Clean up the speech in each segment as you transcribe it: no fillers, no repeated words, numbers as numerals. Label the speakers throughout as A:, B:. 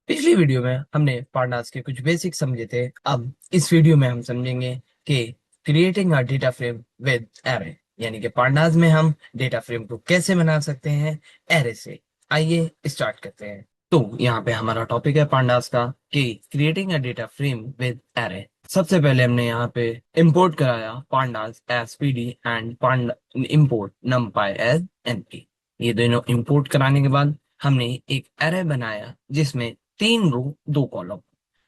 A: पिछली वीडियो में हमने पांडास के कुछ बेसिक समझे थे। अब इस वीडियो में हम समझेंगे कि creating a data frame with array, यानी कि पांडास में हम डेटा फ्रेम को कैसे बना सकते हैं एरे से। आइए स्टार्ट करते हैं। तो यहाँ पे हमारा टॉपिक है पांडास का कि creating a data frame with array. सबसे पहले हमने यहाँ पे इंपोर्ट कराया pandas as PD and panda import numpy as NP. ये दोनों इंपोर्ट कराने के बाद हमने एक एरे बनाया जिसमें 3 रो 2 कॉलम।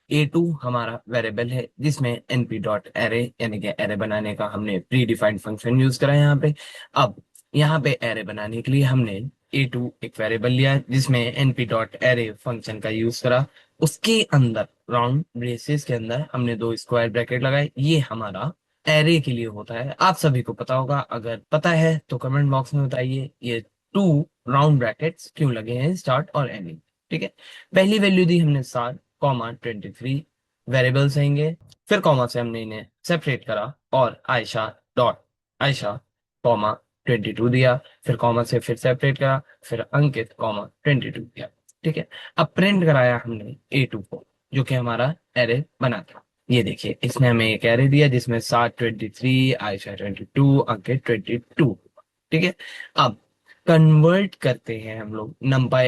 A: A2 हमारा वेरिएबल है जिसमें np डॉट एरे यानी कि एरे बनाने का हमने प्री डिफाइंड फंक्शन यूज करा है यहाँ पे। अब यहाँ पे एरे बनाने के लिए हमने A2 एक वेरिएबल लिया जिसमें np डॉट एरे फंक्शन का यूज करा। उसके अंदर राउंड ब्रेसेस के अंदर हमने 2 स्क्वायर ब्रैकेट लगाए। ये हमारा एरे के लिए होता है, आप सभी को पता होगा। अगर पता है तो कमेंट बॉक्स में बताइए ये 2 राउंड ब्रैकेट्स क्यों लगे हैं स्टार्ट और एंडिंग। ठीक है। पहली वैल्यू दी हमने 7 कॉमा 23 वेरिएबल्स रहेंगे। फिर कॉमा से हमने इन्हें सेपरेट करा और आयशा डॉट आयशा कॉमा 22 दिया। फिर कॉमा से फिर सेपरेट करा, फिर अंकित कॉमा 22 दिया। ठीक है। अब प्रिंट कराया हमने A2 को जो कि हमारा एरे बना था। ये देखिए इसने हमें एक एरे दिया जिसमें 7 23 आयशा 22 अंकित 22। ठीक है। अब कन्वर्ट करते हैं हम लोग नमपाई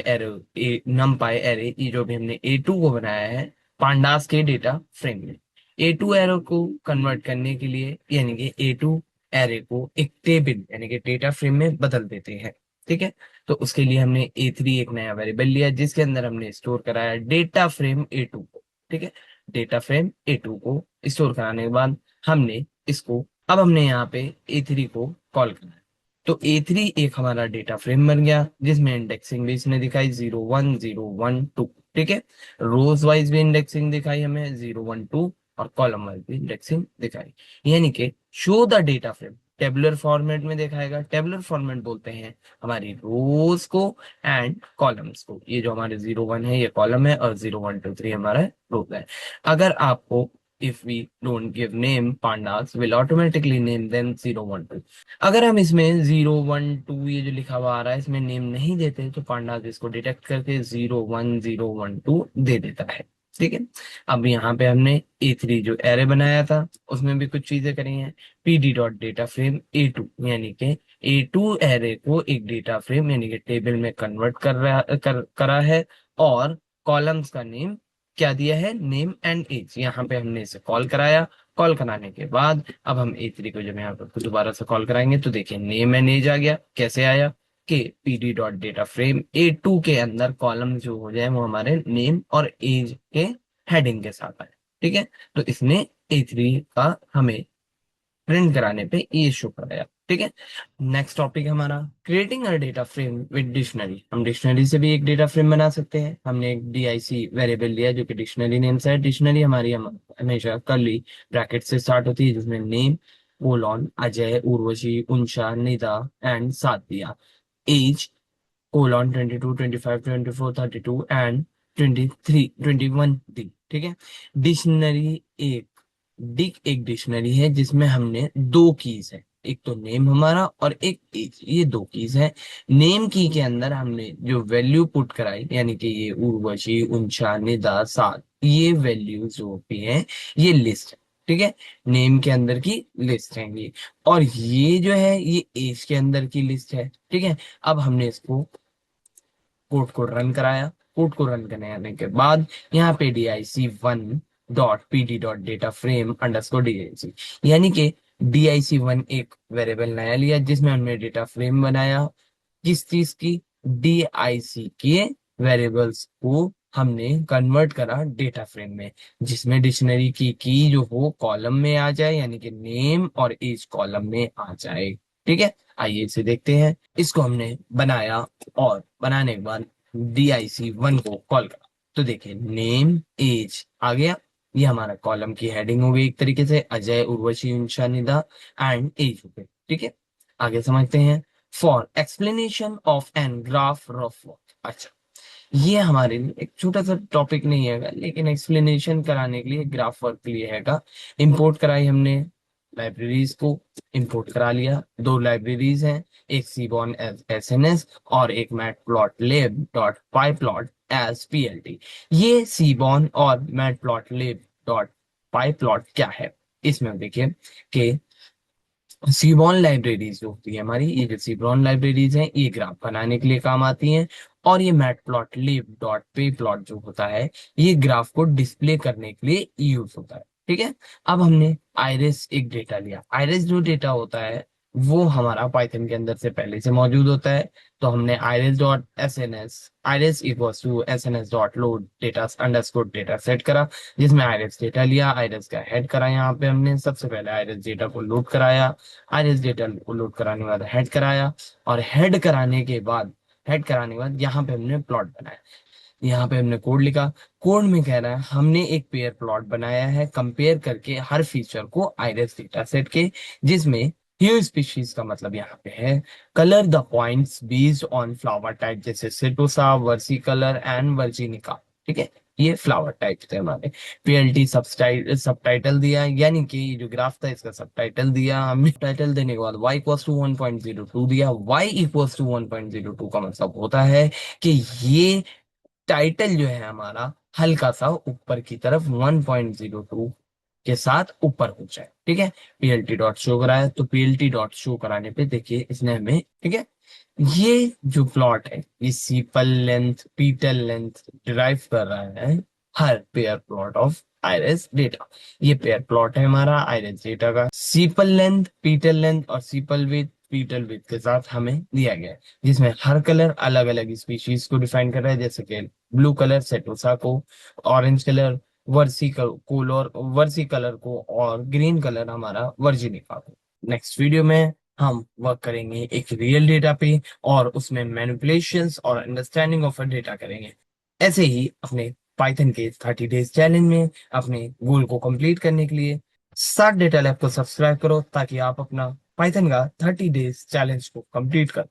A: एरे ये जो भी हमने A2 को बनाया है पांडास के डेटा फ्रेम में। A2 एरे को कन्वर्ट करने के लिए यानी कि A2 एरे को एक टेबल यानी कि डेटा फ्रेम में बदल देते हैं। ठीक है। तो उसके लिए हमने A3 एक नया वेरिएबल लिया जिसके अंदर हमने स्टोर कराया डेटा फ्रेम A2 को। ठीक है। डेटा फ्रेम A2 को स्टोर कराने के बाद हमने इसको अब हमने यहाँ पे A3 को कॉल करना है। तो A3 एक हमारा डेटा फ्रेम बन गया जिसमें इंडेक्सिंग भी इसने दिखाई 0 1 0 1 2। ठीक है। रोज वाइज भी इंडेक्सिंग दिखाई हमें 0 1 2 और कॉलम वाइज भी इंडेक्सिंग दिखाई। यानी कि show the data frame tabular format में दिखाएगा। टेबुलर फॉर्मेट बोलते हैं हमारी रोज को एंड कॉलम्स को। ये जो हमारे 0 1 है ये कॉलम है और 0 1 2 3 हमारा रोज है। अगर आपको if we don't give name pandas will automatically name them 0 1 2। अगर हम इसमें 0 1 2 ये जो लिखा हुआ आ रहा है इसमें नेम नहीं देते तो पांडास इसको डिटेक्ट करके 0 1 0 1 2 दे देता है। ठीक है। अब यहाँ पे हमने A3 जो एरे बनाया था उसमें भी कुछ चीजें करी हैं। pd dot data frame A2 यानी कि A2 एरे को एक डेटा फ्रेम यानी कि टेबल में कन्वर्ट करा है। और कॉलम्स का नेम क्या दिया है, नेम एंड एज। यहाँ पे हमने इसे कॉल कराया। कॉल कराने के बाद अब हम A3 को जब यहाँ पर दोबारा से कॉल कराएंगे तो देखिए नेम एंड एज आ गया। कैसे आया कि PD dot data frame A2 के अंदर कॉलम जो हो जाए वो हमारे नेम और एज के हेडिंग के साथ आए। ठीक है। तो इसने A3 का हमें प्रिंट कराने पे ये शो कराया। ठीक है। नेक्स्ट टॉपिक हमारा creating a data frame with dictionary. हम डिक्शनरी से भी एक डेटा फ्रेम बना सकते हैं। हमने एक DIC वेरिएबल लिया जो कि डिक्शनरी नेम से है। डिक्शनरी हमारी हमेशा कर्ली ब्रैकेट से स्टार्ट होती है जिसमें name colon Ajay Urvashi उनशा Nida and साथ दिया। एज कोलॉन 22 25 24 32 एंड 23 21 दी। ठीक है। डिक्शनरी एक डिक्शनरी है जिसमें हमने 2 कीज है, एक तो नेम हमारा और एक एज। ये 2 कीज है। नेम की के अंदर हमने जो वैल्यू पुट कराई यानी कि ये उर्वशी उनशा निदा साथ ये वैल्यू जो भी है ये लिस्ट है। ठीक है। नेम के अंदर की लिस्ट है ये। और ये जो है ये एज के अंदर की लिस्ट है। ठीक है। अब हमने इसको कोड को रन कराया। कोड को रन कराने के बाद यहाँ पे DIC1 dot PD dot data frame underscore DIC यानी कि DIC1 एक वेरिएबल नया लिया जिसमें हमने डेटा फ्रेम बनाया। किस चीज की, DIC के वेरिएबल्स को हमने कन्वर्ट करा डेटा फ्रेम में जिसमें डिक्शनरी की जो हो कॉलम में आ जाए यानी कि नेम और एज कॉलम में आ जाए। ठीक है। आइए इसे देखते हैं। इसको हमने बनाया और बनाने के बाद DIC1 को कॉल करा तो देखिए नेम एज आ गया। ये हमारा कॉलम की हेडिंग हो गई एक तरीके से अजय उर्वशी उनशा निदा एंड एज हो गई। ठीक है। आगे समझते हैं। For explanation of an graph rough work. अच्छा, ये हमारे लिए एक छोटा सा टॉपिक नहीं है लेकिन एक्सप्लेनेशन कराने के लिए ग्राफ वर्क के लिए हैगा। इंपोर्ट कराई हमने लाइब्रेरीज को इंपोर्ट करा लिया। दो लाइब्रेरीज हैं, एक सीबॉर्न एसएनएस और एक matplotlib dot pyplot as PLT. ये सीबॉर्न और मैटप्लॉटलिब डॉट पाईप्लॉट क्या है, इसमें देखिए कि सीबॉन लाइब्रेरीज जो होती है हमारी, ये जो सीबॉन लाइब्रेरीज हैं ये ग्राफ बनाने के लिए काम आती हैं। और ये मैटप्लॉटलिब डॉट पे प्लॉट जो होता है ये ग्राफ को डिस्प्ले करने के लिए यूज होता है। ठीक है, अब हमने आइरिस एक डेटा लिया। आइरिस जो डेटा होता है वो हमारा पाइथन के अंदर से पहले से मौजूद होता है। तो हमने iris dot S N S, iris equals to S N S dot load data underscore data set करा, जिसमें आइरिस डेटा लिया, आइरिस का हेड करा। यहाँ पे हमने सबसे पहले आइरिस डेटा को लोड कराया, आरएस डेटा को लोड कराने के बाद हेड कराया, और हेड कराने के बाद यहाँ पे हमने प्लॉट बनाया। यहाँ पे हमने कोड लिखा। कोड में कह रहा है हमने एक पेयर प्लॉट बनाया है कंपेयर करके हर फीचर को आइरिस डेटा सेट के, जिसमें ह्यू स्पीशीज का मतलब यहाँ पे है colour the points based on flower type, जैसे सेटोसा, वर्सी कलर एंड वर्जिनिका। ठीक है, ये फ्लावर टाइप थे हमारे। पीएलटी सबटाइटल दिया, यानी कि ये जो ग्राफ था इसका सबटाइटल दिया हमने। टाइटल देने के बाद y इक्वल्स टू 1.02 दिया। y इक्वल्स टू 1.02 का मतलब होता है कि ये टाइटल जो है हमारा हल्का सा ऊपर की तरफ 1.02 के साथ ऊपर हो जाए। ठीक है, पीएलटी डॉट शो कराया, तो पीएलटी डॉट शो कराने पे देखिए इसने हमें, ठीक है, ये जो प्लॉट है ये sepal length petal length derive कर रहा है हर pair plot of iris data. ये पेयर प्लॉट है हमारा आइरिस डेटा का। सीपल लेंथ, पीटल लेंथ और सीपल विथ, पीटल विथ के साथ हमें दिया गया है, जिसमें हर कलर अलग अलग स्पीशीज को डिफाइन कर रहा है, जैसे कि ब्लू कलर सेटोसा को, ऑरेंज कलर वर्सी कलर को, और ग्रीन कलर हमारा वर्जिनिका को। नेक्स्ट वीडियो में हम वर्क करेंगे एक रियल डेटा पे, और उसमें मैनिपुलेशंस और अंडरस्टैंडिंग ऑफ अ डेटा करेंगे। ऐसे ही अपने पाइथन के 30 डेज चैलेंज में अपने गोल को कंप्लीट करने के लिए सात डेटा लैब को सब्सक्राइब करो, ताकि आप अपना पाइथन का 30 डेज चैलेंज को कंप्लीट कर